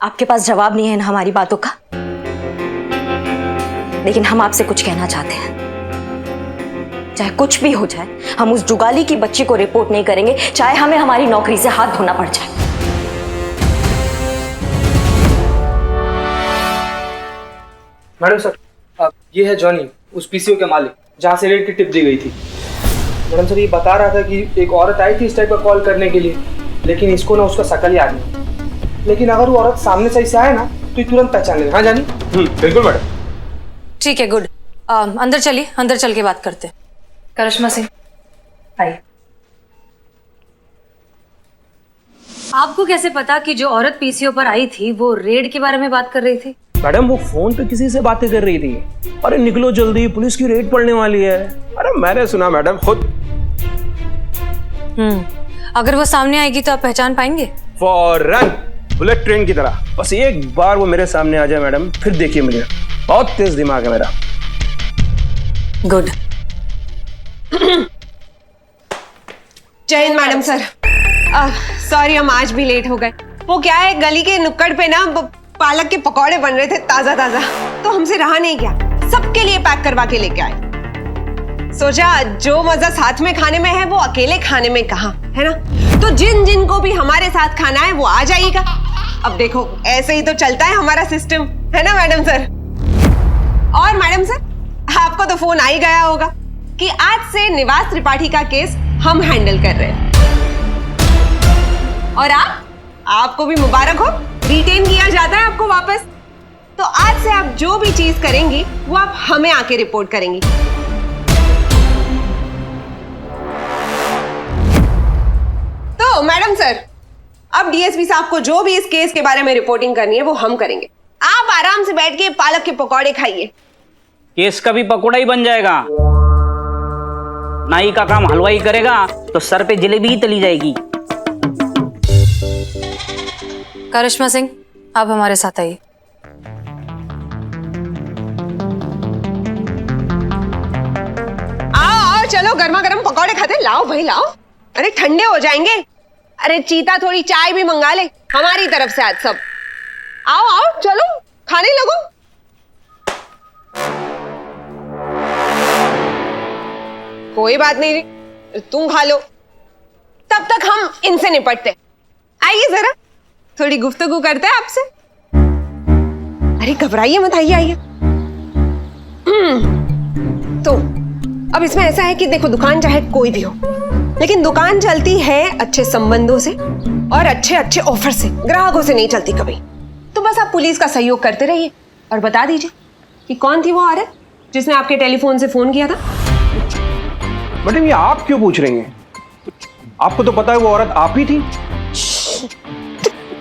आपके पास जवाब नहीं है ना हमारी बातों का, लेकिन हम आपसे कुछ कहना चाहते हैं। चाहे कुछ भी हो जाए, हम उस जुगाली की बच्ची को रिपोर्ट नहीं करेंगे, चाहे हमें हमारी नौकरी से हाथ धोना पड़ जाए। मैडम सर, ये है जॉनी, उस पीसीओ के मालिक, जहाँ से रेड की टिप दी गई थी। मैडम सर, ये बता रहा था कि एक औरत आई थी इस टाइप का कॉल करने के लिए, लेकिन इसको ना उसका शकल याद नहीं। लेकिन अगर वो औरत सामने से ऐसे आए ना तो ये तुरंत पहचान लेगा। हाँ जानी? बिल्कुल मैडम। ठीक है, गुड। अंदर चलिए, अंदर चल के बात करते हैं। करिश्मा सिंह आइए। आपको कैसे पता कि जो औरत पीसीओ पर आई थी वो रेड के बारे में बात कर रही थी? मैडम वो फोन पे किसी से बातें कर रही थी। अरे निकलो जल्दी, पुलिस की रेड पड़ने वाली है। अरे मैंने सुना मैडम खुद। अगर वो सामने आएगी तो आप पहचान पाएंगे? फौरन, बुलेट ट्रेन की तरह। बस एक बार वो मेरे सामने आ जाए मैडम, फिर देखिए मुझे। बहुत तेज दिमाग है मेरा। गुड। जय हिंद मैडम सर। सॉरी हम आज भी लेट हो गए। वो क्या है, गली के नुक्कड़ पे ना पालक के पकौड़े बन रहे थे ताजा ताजा, तो हमसे रहा नहीं गया, सबके लिए पैक करवा के लेके आए। सोचा जो मजा साथ में खाने में है वो अकेले खाने में कहाँ है ना, तो जिन जिन को भी हमारे साथ खाना है वो आ जाइएगा। अब देखो ऐसे ही तो चलता है हमारा सिस्टम, है ना मैडम सर? और मैडम सर, आपको तो फोन आ ही गया होगा कि आज से निवास त्रिपाठी का केस हम हैंडल कर रहे हैं। और आपको भी मुबारक हो, रिटेन किया जाता है आपको वापस। तो आज से आप जो भी चीज करेंगी वो आप हमें आके रिपोर्ट करेंगी। तो मैडम सर, अब डीएसपी साहब को जो भी इस केस के बारे में रिपोर्टिंग करनी है वो हम करेंगे। आप आराम से बैठ के पालक के पकौड़े खाइए। केस का भी पकौड़ा ही बन जाएगा। नाई का काम हलवाई करेगा तो सर पे जलेबी ही तली जाएगी। करिश्मा सिंह, आप हमारे साथ आइए। आओ चलो, गर्मा गर्म पकौड़े खाते। लाओ भाई लाओ, अरे ठंडे हो जाएंगे। अरे चीता थोड़ी चाय भी मंगा ले हमारी तरफ से आज सब। आओ आओ चलो खाने लगो। कोई बात नहीं, तुम खा लो, तब तक हम इनसे निपटते। आइए जरा, थोड़ी गुफ्तगू करते हैं आपसे। अरे घबराइए मत, आइए आइए। तो अब इसमें ऐसा है कि देखो, दुकान चाहे कोई भी हो, लेकिन दुकान चलती है अच्छे संबंधों से और अच्छे अच्छे ऑफर से, ग्राहकों से नहीं चलती कभी। तो बस आप पुलिस का सहयोग करते रहिए और बता दीजिए कि कौन थी वो औरत जिसने आपके टेलीफोन से फोन किया था। मैडम ये आप क्यों पूछ रही हैं? आपको तो पता है वो औरत आप ही थी।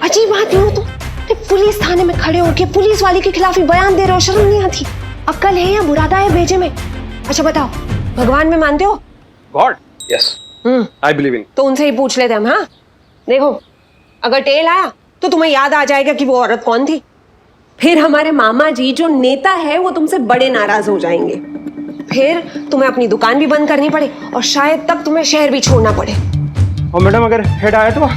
अजीब बात नहीं हो तो पुलिस थाने में खड़े होकर पुलिस वाले के खिलाफ ही बयान दे रहे हो, शर्म नहीं आती? अक्ल है या बुरादा है भेजे में? अच्छा बताओ, भगवान में मानते हो? God, yes, I believe in. तो उनसे ही पूछ लेते हम। हाँ देखो, अगर टेल आया तो तुम्हें याद आ जाएगा कि वो औरत कौन थी। फिर हमारे मामा जी जो नेता है वो तुमसे बड़े नाराज हो जाएंगे। फिर तुम्हें अपनी दुकान भी बंद करनी पड़े और शायद तब तुम्हें शहर भी छोड़ना पड़े। और मैडम अगर हेड आया तो?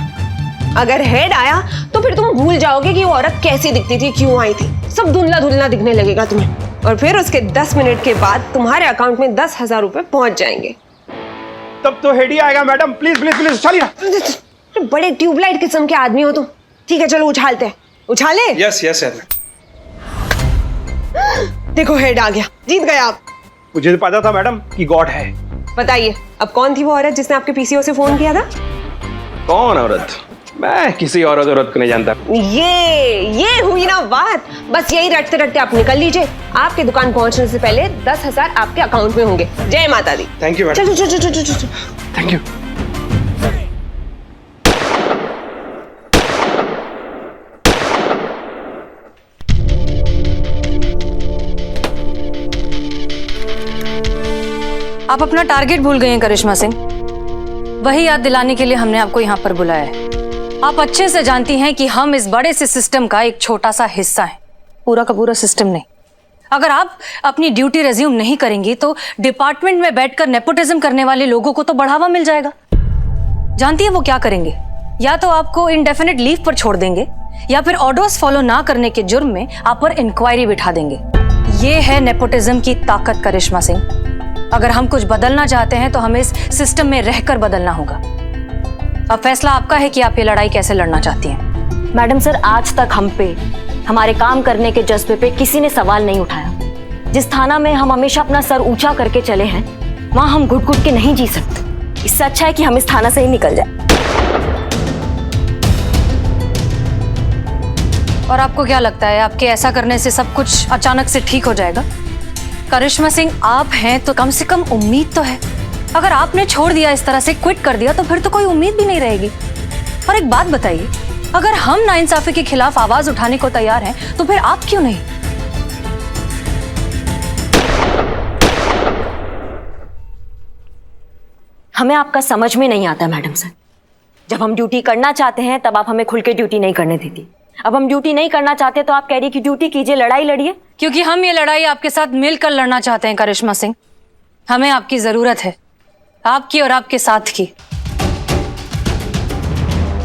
अगर हेड आया तो फिर तुम भूल जाओगे कि वो औरत कैसी दिखती थी, क्यों आई थी। सब धुंधला धुंधला दिखने लगेगा तुम्हें। और फिर उसके 10 मिनट के बाद तुम्हारे अकाउंट में 10,000 रुपए पहुंच जाएंगे। तब तो हेड ही आएगा मैडम। प्लीज प्लीज प्लीज चलिए। बड़े ट्यूबलाइट किस्म के आदमी हो तुम। ठीक है चलो उछालते हैं। उछाले? Yes yes sir. देखो हेड आ गया, जीत गए आप। मुझे पता था मैडम कि गॉड है। बताइए अब कौन थी वो औरत जिसने आपके पीसीओ से फोन किया था? कौन औरत? मैं किसी औरत को नहीं जानता। ये हुई ना बात। बस यही रटते रटते आप निकल लीजिए। आपके दुकान पहुंचने से पहले 10,000 आपके अकाउंट में होंगे। जय माता दी। Thank you madam. चलो चलो चलो चलो। Thank you. आप अपना टारगेट भूल गए हैं करिश्मा सिंह। वही याद दिलाने के लिए हमने आपको यहाँ पर बुलाया है। आप अच्छे से जानती हैं कि हम इस बड़े से सिस्टम का एक छोटा सा हिस्सा है, पूरा का पूरा सिस्टम नहीं। अगर आप अपनी ड्यूटी रेज्यूम नहीं करेंगी तो डिपार्टमेंट में बैठकर नेपोटिज्म करने वाले लोगों को तो बढ़ावा मिल जाएगा। जानती है वो क्या करेंगे? या तो आपको इंडेफिनिट लीव पर छोड़ देंगे या फिर ऑर्डर्स फॉलो ना करने के जुर्म में आप पर इंक्वायरी बिठा देंगे। ये है नेपोटिज्म की ताकत करिश्मा सिंह। अगर हम कुछ बदलना चाहते हैं तो हमें इस सिस्टम में रहकर बदलना होगा। अब फैसला आपका है कि आप ये लड़ाई कैसे लड़ना चाहती हैं। मैडम सर, आज तक हम पे, हमारे काम करने के जज्बे पे किसी ने सवाल नहीं उठाया। जिस थाना में हम हमेशा अपना सर ऊंचा करके चले हैं, वहां हम घुट घुट के नहीं जी सकते। इससे अच्छा है कि हम इस थाना से ही निकल जाए। और आपको क्या लगता है आपके ऐसा करने से सब कुछ अचानक से ठीक हो जाएगा? करिश्मा सिंह, आप हैं तो कम से कम उम्मीद तो है। अगर आपने छोड़ दिया, इस तरह से क्विट कर दिया, तो फिर तो कोई उम्मीद भी नहीं रहेगी। और एक बात बताइए, अगर हम नाइंसाफी के खिलाफ आवाज उठाने को तैयार हैं, तो फिर आप क्यों नहीं? हमें आपका समझ में नहीं आता मैडम सर। जब हम ड्यूटी करना चाहते हैं तब आप हमें खुल के ड्यूटी नहीं करने देती। अब हम ड्यूटी नहीं करना चाहते तो आप कह रही कि ड्यूटी कीजिए, लड़ाई लड़िए। क्योंकि हम ये लड़ाई आपके साथ मिलकर लड़ना चाहते हैं करिश्मा सिंह। हमें आपकी जरूरत है, आपकी और आपके साथ की।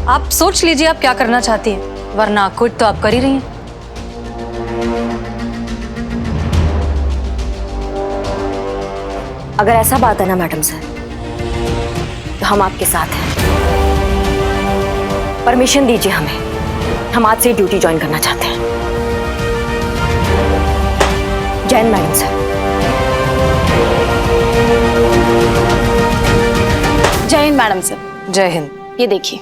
आप सोच लीजिए आप क्या करना चाहती हैं, वरना क्विट तो आप कर ही रही हैं। अगर ऐसा बात है ना मैडम सर, तो हम आपके साथ हैं। परमिशन दीजिए हमें, हम आज से ड्यूटी ज्वाइन करना चाहते हैं। जय हिंद मैडम सर। जय हिंद मैडम सर। जय हिंद। ये देखिए,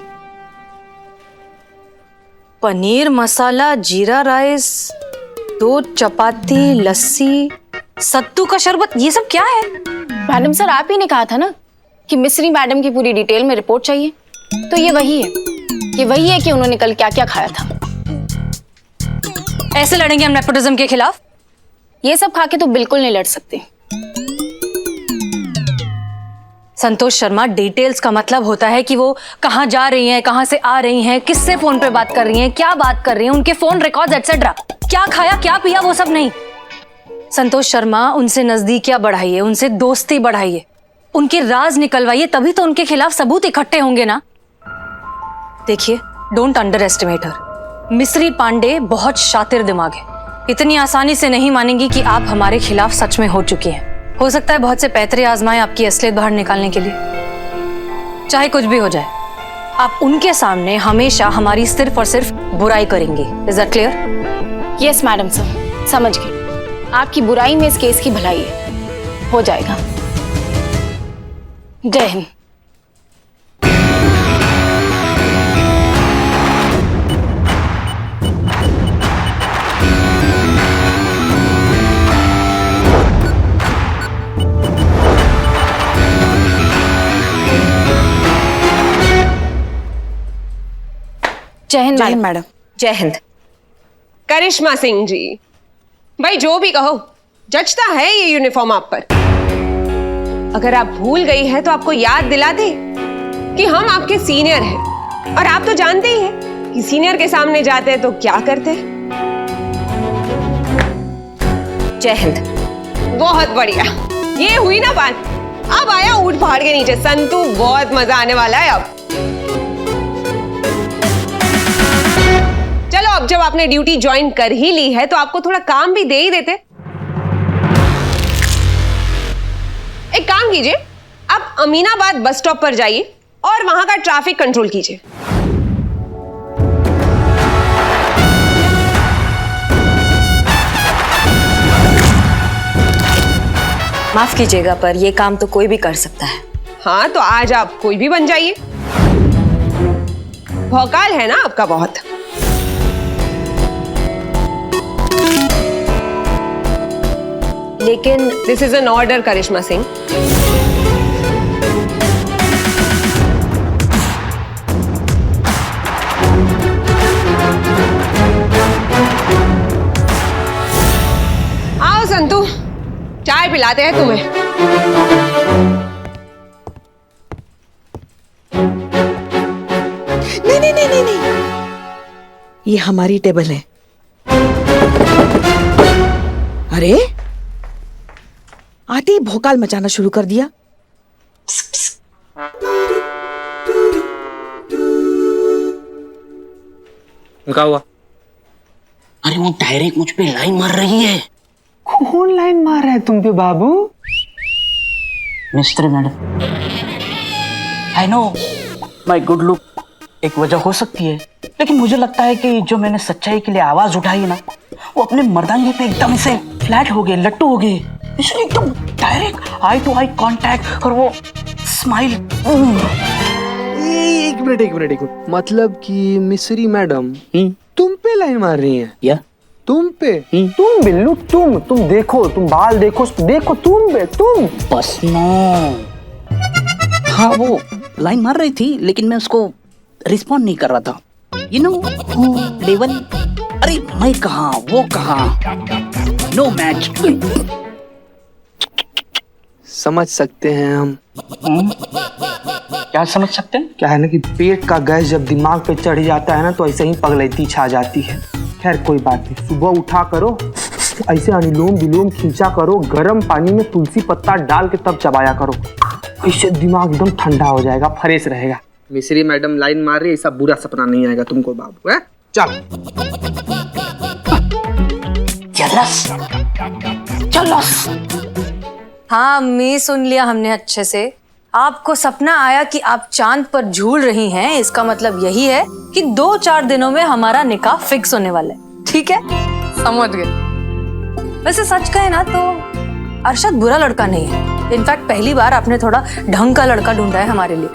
पनीर मसाला जीरा राइस, 2 चपाती, लस्सी, सत्तू का शरबत, ये सब क्या है? मैडम सर आप ही ने कहा था ना कि मिस्री मैडम की पूरी डिटेल में रिपोर्ट चाहिए, तो ये वही है। ये वही है कि उन्होंने कल क्या क्या खाया था। ऐसे लड़ेंगे हम नेपोटिज्म के खिलाफ? ये सब खा के तो बिल्कुल नहीं लड़ सकते। संतोष शर्मा, डिटेल्स का मतलब होता है कि वो कहाँ जा रही हैं, कहाँ से आ रही हैं, किससे फोन पे बात कर रही हैं, क्या बात कर रही हैं, उनके फोन रिकॉर्ड्स एटसेट्रा, क्या खाया क्या पिया, वो सब नहीं। संतोष शर्मा, उनसे नजदीकियां बढ़ाइए, उनसे दोस्ती बढ़ाइए, उनके राज निकलवाइए, तभी तो उनके खिलाफ सबूत इकट्ठे होंगे ना। देखिए, डोंट अंडर एस्टिमेट हर। मिस्री पांडे बहुत शातिर दिमाग है, इतनी आसानी से नहीं मानेंगी कि आप हमारे खिलाफ सच में हो चुकी हैं। हो सकता है बहुत से पैतरे आजमाएं आपकी असलियत बाहर निकालने के लिए। चाहे कुछ भी हो जाए, आप उनके सामने हमेशा हमारी सिर्फ और सिर्फ बुराई करेंगी। Is that clear? Yes madam sir, समझ गई। आपकी बुराई में इस केस की भलाई है, हो जाएगा। जय हिंद। जय हिंद मैडम। जय हिंद। करिश्मा सिंह जी, भाई जो भी कहो, जचता है ये यूनिफॉर्म आप पर। अगर आप भूल गई हैं तो आपको याद दिला दे कि हम आपके सीनियर हैं, और आप तो जानते ही हैं कि सीनियर के सामने जाते हैं तो क्या करते हैं। जय हिंद। बहुत बढ़िया, ये हुई ना बात। अब आया ऊंट पहाड़ के नीचे संतू, बहुत मजा आने वाला है अब। चलो, अब जब आपने ड्यूटी ज्वाइन कर ही ली है तो आपको थोड़ा काम भी दे ही देते। एक काम कीजिए, आप अमीनाबाद बस स्टॉप पर जाइए और वहां का ट्रैफिक कंट्रोल कीजिए। माफ कीजिएगा, पर यह काम तो कोई भी कर सकता है। हाँ, तो आज आप कोई भी बन जाइए। भौकाल है ना आपका बहुत। लेकिन दिस इज एन ऑर्डर करिश्मा सिंह। आओ संतू, चाय पिलाते हैं तुम्हें। नहीं नहीं नहीं नहीं नहीं, ये हमारी टेबल है। अरे आते ही भौकाल मचाना शुरू कर दिया। क्या हुआ? अरे वो डायरेक्ट मुझ पे लाइन मार रही है। कौन लाइन मार रहा है तुम पे बाबू? Mister madam, I know my good look एक वजह हो सकती है, लेकिन मुझे लगता है कि जो मैंने सच्चाई के लिए आवाज उठाई ना, वो अपने मर्दांगी पे एकदम से फ्लैट हो गए, लट्टू हो गए। इसलिए एकदम direct eye to eye contact और वो स्माइल। एक मिनट। मतलब कि मिस्री मैडम तुम पे लाइन मार रही हैं? या तुम पे? तुम बिल्लू, तुम देखो, तुम बाल देखो तुम पे, तुम बस नो। हाँ वो लाइन मार रही थी, लेकिन मैं उसको रिस्पॉन्ड नहीं कर रहा था। You know level. अरे मैं कहाँ वो कहाँ, नो मैच। समझ सकते हैं हम। क्या समझ सकते हैं? क्या है ना कि पेट का गैस जब दिमाग पे चढ़ जाता है ना, तो ऐसे ही पगलैती छा जाती है। खैर कोई बात नहीं, सुबह उठा करो, ऐसे अनुलोम विलोम खींचा करो, गर्म पानी में तुलसी पत्ता डाल के तब चबाया करो, इससे दिमाग एकदम ठंडा हो जाएगा, फ्रेश रहेगा। मिस्री मैडम लाइन मार रही है, ऐसा बुरा सपना नहीं आएगा तुमको बाबू। है चल चलस। हाँ अम्मी, सुन लिया हमने अच्छे से। आपको सपना आया कि आप चांद पर झूल रही हैं, इसका मतलब यही है कि 2-4 दिनों में हमारा निकाह फिक्स होने वाला है। ठीक है, समझ गए। वैसे सच कहे ना तो अरशद बुरा लड़का नहीं है। इनफैक्ट पहली बार आपने थोड़ा ढंग का लड़का ढूंढा है हमारे लिए।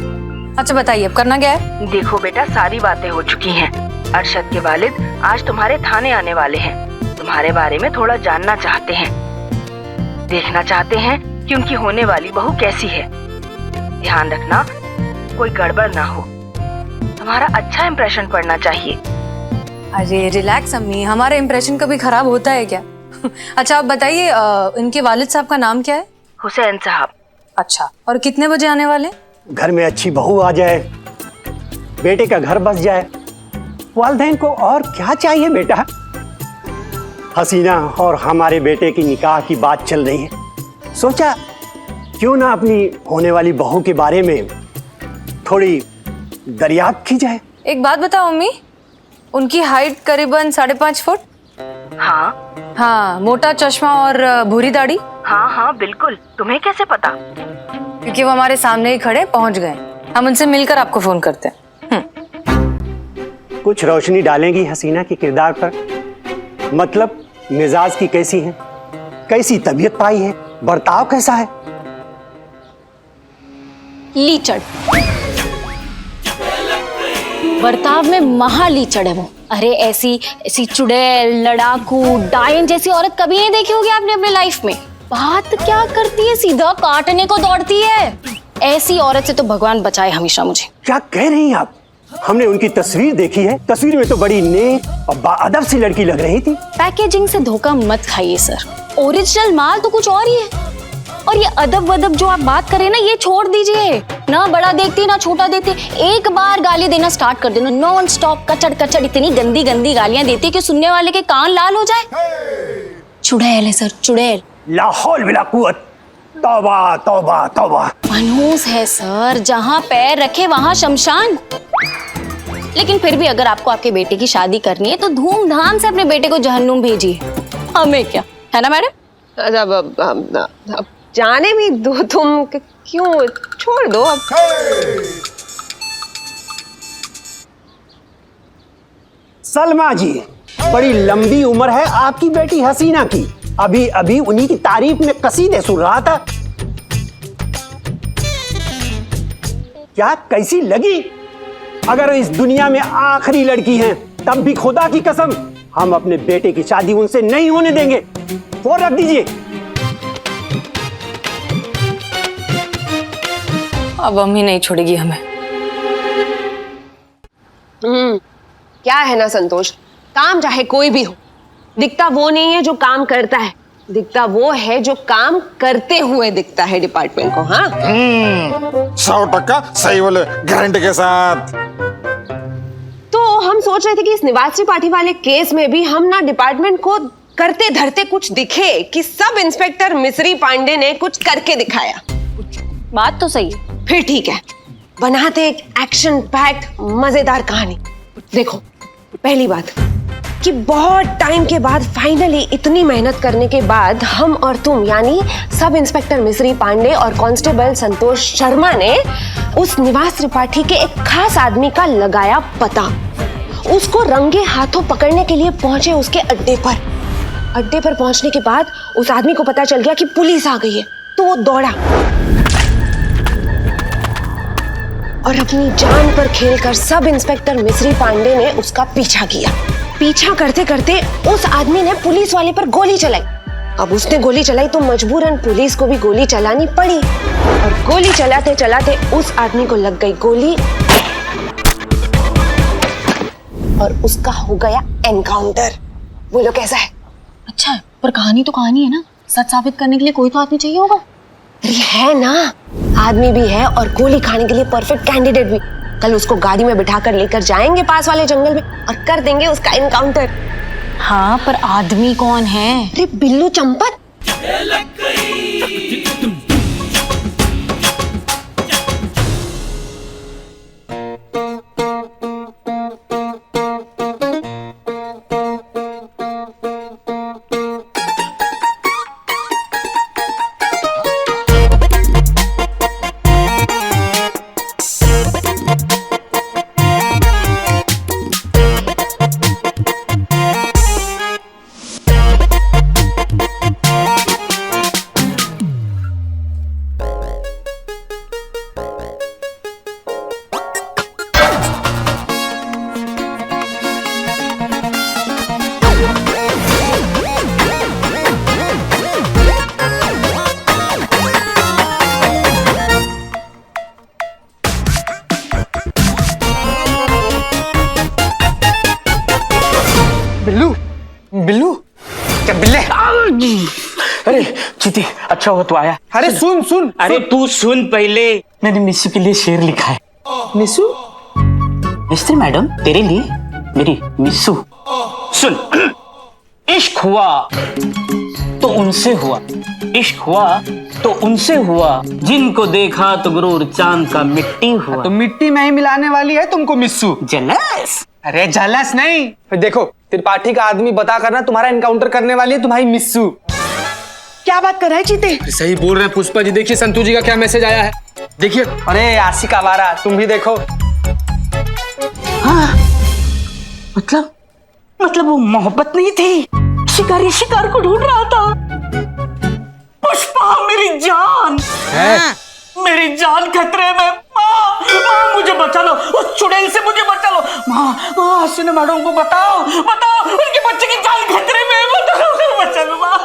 अच्छा बताइए अब करना क्या है? देखो बेटा, सारी बातें हो चुकी हैं। अरशद के वालिद आज तुम्हारे थाने आने वाले हैं। तुम्हारे बारे में थोड़ा जानना चाहते हैं, देखना चाहते हैं कि उनकी होने वाली बहू कैसी है। ध्यान रखना कोई गड़बड़ ना हो, तुम्हारा अच्छा इंप्रेशन पड़ना चाहिए। अरे रिलैक्स अम्मी, हमारा इंप्रेशन कभी खराब होता है क्या? अच्छा आप बताइए, इनके वालिद साहब का नाम क्या है? हुसैन साहब। अच्छा, और कितने बजे आने वाले? घर में अच्छी बहू आ जाए, बेटे का घर बस जाए, वालिदैन को और क्या चाहिए बेटा। हसीना और हमारे बेटे की निकाह की बात चल रही है, सोचा क्यों ना अपनी होने वाली बहू के बारे में थोड़ी दरियाफ्त की जाए। एक बात बताओ अम्मी, उनकी हाइट करीबन 5.5 फुट? हाँ, मोटा चश्मा और भूरी दाढ़ी? हाँ बिल्कुल। तुम्हें कैसे पता? क्योंकि वो हमारे सामने ही खड़े पहुंच गए। हम उनसे मिलकर आपको फोन करते हैं। कुछ रोशनी डालेंगी हसीना के किरदार पर? मतलब मिजाज की कैसी है, कैसी तबीयत पाई है, बर्ताव कैसा है? लीचड़, बर्ताव में महा लीचड़ है वो। अरे ऐसी चुड़ैल, लड़ाकू, डायन जैसी औरत कभी नहीं देखी होगी आपने अपने लाइफ में। बात क्या करती है, सीधा काटने को दौड़ती है। ऐसी औरत से तो भगवान बचाए हमेशा मुझे। क्या कह रही हैं आप? हमने उनकी तस्वीर देखी है, तस्वीर में तो बड़ी नेक और बाअदब सी लड़की लग रही थी। पैकेजिंग से धोखा मत खाइए सर, ओरिजिनल माल तो कुछ और ही है। और ये अदब वदब जो आप बात करें ना, ये छोड़ दीजिए। ना बड़ा देखती ना छोटा देखती, एक बार गाली देना स्टार्ट कर देना, नॉन स्टॉप कचड़ कचड़ इतनी गंदी गंदी गालियां देती कि सुनने वाले के कान लाल हो जाए। चुड़ैल है सर, चुड़ैल। ला हौल वला कुव्वत, तौबा तौबा तौबा। मनहूस है सर, जहाँ पैर रखे वहाँ शमशान। लेकिन फिर भी अगर आपको आपके बेटे की शादी करनी है तो धूमधाम से अपने बेटे को जहन्नुम भेजिए, हमें क्या है ना मैडम? अब जाने भी दो, तुम क्यों, छोड़ दो अब। सलमा जी, बड़ी लंबी उम्र है आपकी बेटी हसीना की। अभी अभी उन्हीं की तारीफ में कसीदे सुन रहा था। क्या कैसी लगी? अगर इस दुनिया में आखिरी लड़की हैं, तब भी खुदा की कसम हम अपने बेटे की शादी उनसे नहीं होने देंगे। फोन रख दीजिए। अब अम्मी नहीं छोड़ेगी हमें। क्या है ना संतोष, काम चाहे कोई भी हो, दिखता वो नहीं है जो काम करता है, दिखता वो है जो काम करते हुए दिखता है डिपार्टमेंट को। हाँ 100% सही बोले, गारंटी के साथ। तो हम सोच रहे थे कि इस निवास त्रिपाठी वाले केस में भी हम ना डिपार्टमेंट को करते धरते कुछ दिखे कि सब इंस्पेक्टर मिस्री पांडे ने कुछ करके दिखाया। बात तो सही है। फिर ठीक है, बनाते एक एक्शन पैक्ड मजेदार कहानी। देखो पहली बात कि बहुत टाइम के बाद फाइनली इतनी मेहनत करने के बाद हम और तुम यानी सब इंस्पेक्टर मिश्री पांडे और कांस्टेबल संतोष शर्मा ने उस निवास त्रिपाठी के एक खास आदमी का लगाया पता। उसको रंगे हाथों पकड़ने के लिए पहुंचे उसके अड्डे पर। अड्डे पर पहुंचने के बाद उस आदमी को पता चल गया कि पुलिस आ गई है, तो वो दौड़ा और अपनी जान पर खेलकर सब इंस्पेक्टर मिश्री पांडे ने उसका पीछा किया। पीछा करते करते उस आदमी ने पुलिस वाले पर गोली चलाई। अब उसने गोली चलाई तो मजबूरन पुलिस को भी गोली चलानी पड़ी और गोली चलाते चलाते उस आदमी को लग गई गोली और उसका हो गया एनकाउंटर। बोलो कैसा है? अच्छा है, पर कहानी तो कहानी है ना, सच साबित करने के लिए कोई तो आदमी चाहिए होगा। अरे है ना, आदमी भी है और गोली खाने के लिए परफेक्ट कैंडिडेट भी। कल उसको गाड़ी में बिठाकर लेकर जाएंगे पास वाले जंगल में और कर देंगे उसका एनकाउंटर। हाँ, पर आदमी कौन है? अरे बिल्लू चंपत। बिल्लू बिल्लू क्या बिल्ले? अरे चीती, अच्छा हो तो आया। अरे सुन सुन, अरे तू सुन पहले, मैंने मिस्सू के लिए शेर लिखा है। मिस्सू? मिस्त्री मैडम, तेरे लिए मेरी मिस्सू। सुन, इश्क हुआ तो उनसे हुआ, इश्क हुआ तो उनसे हुआ, जिनको देखा तो गुरूर चांद का मिट्टी हुआ। तो मिट्टी में ही मिलाने वाली है तुमको मिस्सू। जलस? अरे जलस नहीं, देखो त्रिपाठी का आदमी बता करना तुम्हारा एनकाउंटर करने वाली है तुम्हारी मिस्सू। क्या बात कर रहा है चीते? सही बोल रहे हैं पुष्पा जी। देखिए संतू जी का क्या मैसेज आया है, देखिए। अरे आशिक आवारा, तुम भी देखो। हाँ, मतलब वो मोहब्बत नहीं थी, शिकारी शिकार को ढूंढ रहा था। पुष्पा मेरी जान है? मेरी जान खतरे में। माँ मुझे बचा लो, उस चुड़ैल से मुझे बचा लो। माँ हसीना मैडम को बताओ, उनके बच्चे की जान खतरे में, बताओ, बचा लो माँ।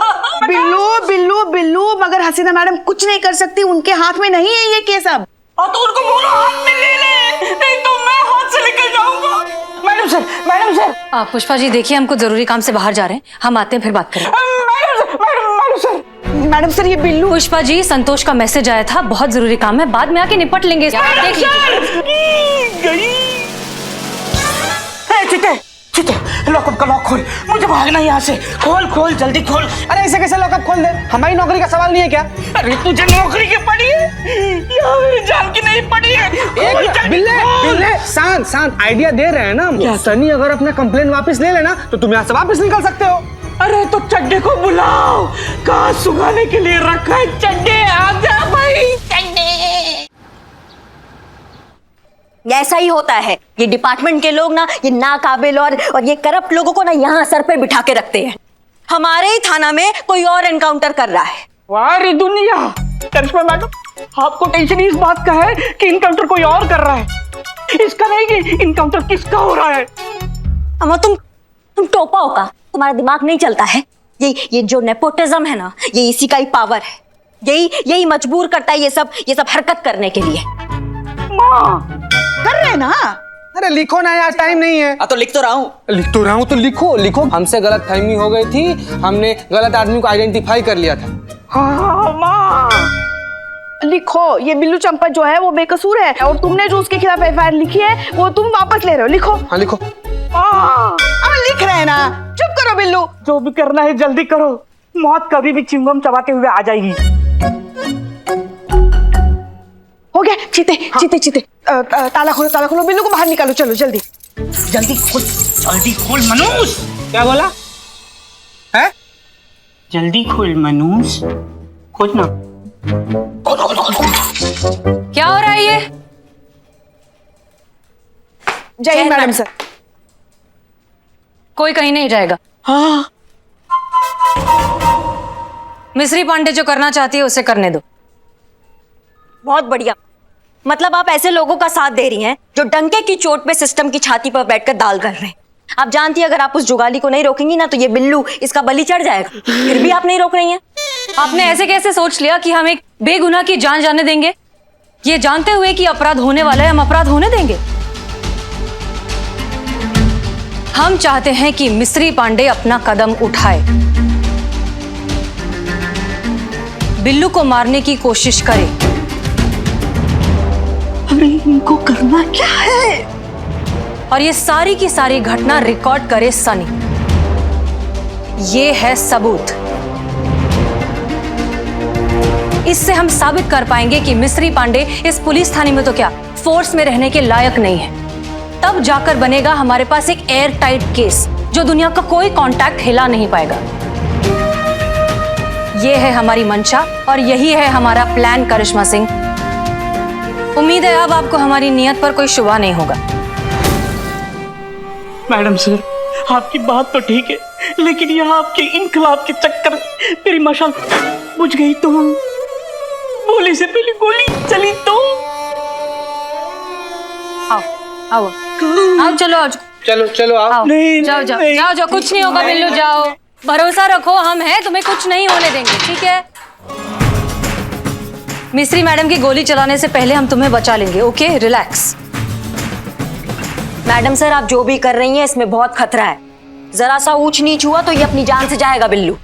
बिल्लू बिल्लू बिल्लू, मगर हसीना मैडम कुछ नहीं कर सकती, उनके हाथ में नहीं है ये केस अब। तो उनको बोलो हाथ में ले ले, नहीं तो मैं हाथ से निकल जाऊंगा। Madam sir. पुष्पा जी देखिए, हमको जरूरी काम से बाहर जा रहे हैं, हम आते हैं फिर बात करें। मैडम सर ये बिल्लू। पुष्पा जी, संतोष का मैसेज आया था, बहुत जरूरी काम है, बाद में आके निपट लेंगे। देख लीजिए। लॉकअप का लॉक खोल, मुझे भागना है यहाँ से। खोल जल्दी खोल। अरे ऐसे कैसे लॉकअप खोल दे? हमारी नौकरी का सवाल नहीं है क्या? अरे तुझे नौकरी की पड़ी है, यहाँ मेरी जान की नहीं पड़ी है। एक बिल्ले शांत आइडिया दे रहे हैं ना हम। सनी अगर अपना कंप्लेन वापस ले लेना तो तुम यहाँ से वापस निकल सकते हो। अरे तो चड्डे को बुलाओ, कहाँ सुखाने के लिए रखा है। चड्डे आजा भाई, चड्डे। ऐसा ही होता है, ये डिपार्टमेंट के लोग ना, ये नाकाबिल और ये करप्ट लोगों को ना यहाँ सर पे बिठा के रखते हैं। हमारे ही थाना में कोई और एनकाउंटर कर रहा है। वाह रे दुनिया। करिश्मा मैडम, आपको टेंशन इस बात का है कि इनकाउंटर कोई और कर रहा है, इसका नहीं कि इनकाउंटर किसका हो रहा है। अम्मा तुम टोपा हो का? तुम्हारा दिमाग नहीं चलता है? ये जो नेपोटिज्म है ना, ये इसी का ही पावर है। यही मजबूर करता है ये सब हरकत करने के लिए। माँ कर रहे ना? अरे लिखो ना यार, टाइम नहीं है। तो लिख तो रहा हूँ। तो लिखो। हमसे गलत फहमी हो गई थी, हमने गलत आदमी को आइडेंटिफाई कर लिया था। हाँ माँ लिखो, ये बिल्लू चंपत जो है वो बेकसूर है और तुमने जो उसके खिलाफ एफआईआर लिखी है वो तुम वापस ले रहे हो। लिखो। हाँ लिखो। लिख रहे हैं ना, चुप करो बिल्लू। जो भी करना है जल्दी करो, मौत कभी भी चिंगम चबाते हुए आ जाएगी। हो गया। चीते ताला खोलो बिल्लू को बाहर निकालो, चलो जल्दी। जल्दी खोल मनोज। क्या बोला है? जल्दी खोल मनोज, खोल ना। क्या हो रहा है ये? जय हिंद मैडम सर। कोई कहीं नहीं जाएगा। हाँ मिस्री पांडे जो करना चाहती है उसे करने दो। बहुत बढ़िया। मतलब आप ऐसे लोगों का साथ दे रही हैं जो डंके की चोट पे सिस्टम की छाती पर बैठकर दाल कर रहे हैं। आप जानती है अगर आप उस जुगाली को नहीं रोकेंगी ना तो ये बिल्लू इसका बलि चढ़ जाएगा। फिर भी आप नहीं रोक रही हैं। आपने ऐसे कैसे सोच लिया कि हम एक बेगुनाह की जान जाने देंगे? ये जानते हुए कि अपराध होने वाला है हम अपराध होने देंगे? हम चाहते हैं कि मिस्री पांडे अपना कदम उठाए, बिल्लू को मारने की कोशिश करे। अरे इनको करना क्या है? और ये सारी की सारी घटना रिकॉर्ड करे सनी। ये है सबूत। इससे हम साबित कर पाएंगे कि मिस्री पांडे इस पुलिस थाने में तो क्या फोर्स में रहने के लायक नहीं है। तब जाकर बनेगा हमारे पास एक एयर टाइट केस जो दुनिया का कोई कांटेक्ट हिला नहीं पाएगा। ये है हमारी मंशा और यही है हमारा प्लान करिश्मा सिंह। उम्मीद है अब आपको हमारी नियत पर कोई शुबा नहीं होगा। मैडम सर, आपकी बात तो ठीक है, लेकिन यहाँ आपके इनकलाब के चक्कर मेरी मशाल बुझ गई तो गोली से पहले गोली चली तो। आओ आओ आओ, चलो आओ, चलो चलो आप। आओ, नहीं, जाओ जाओ नहीं, जाओ जाओ, कुछ नहीं होगा बिल्लू, जाओ, भरोसा रखो, हम हैं, तुम्हें कुछ नहीं होने देंगे, ठीक है? मिस्री मैडम की गोली चलाने से पहले हम तुम्हें बचा लेंगे, ओके? रिलैक्स। मैडम सर आप जो भी कर रही हैं इसमें बहुत खतरा है। जरा सा ऊंच नीच हुआ तो ये अपनी जान से जाएगा बिल्लू।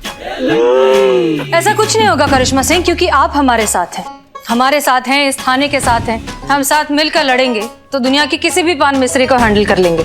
ऐसा कुछ नहीं होगा करिश्मा सिंह, क्योंकि आप हमारे साथ हैं, हमारे साथ हैं, इस थाने के साथ हैं। हम साथ मिलकर लड़ेंगे तो दुनिया की किसी भी पान मिस्री को हैंडल कर लेंगे।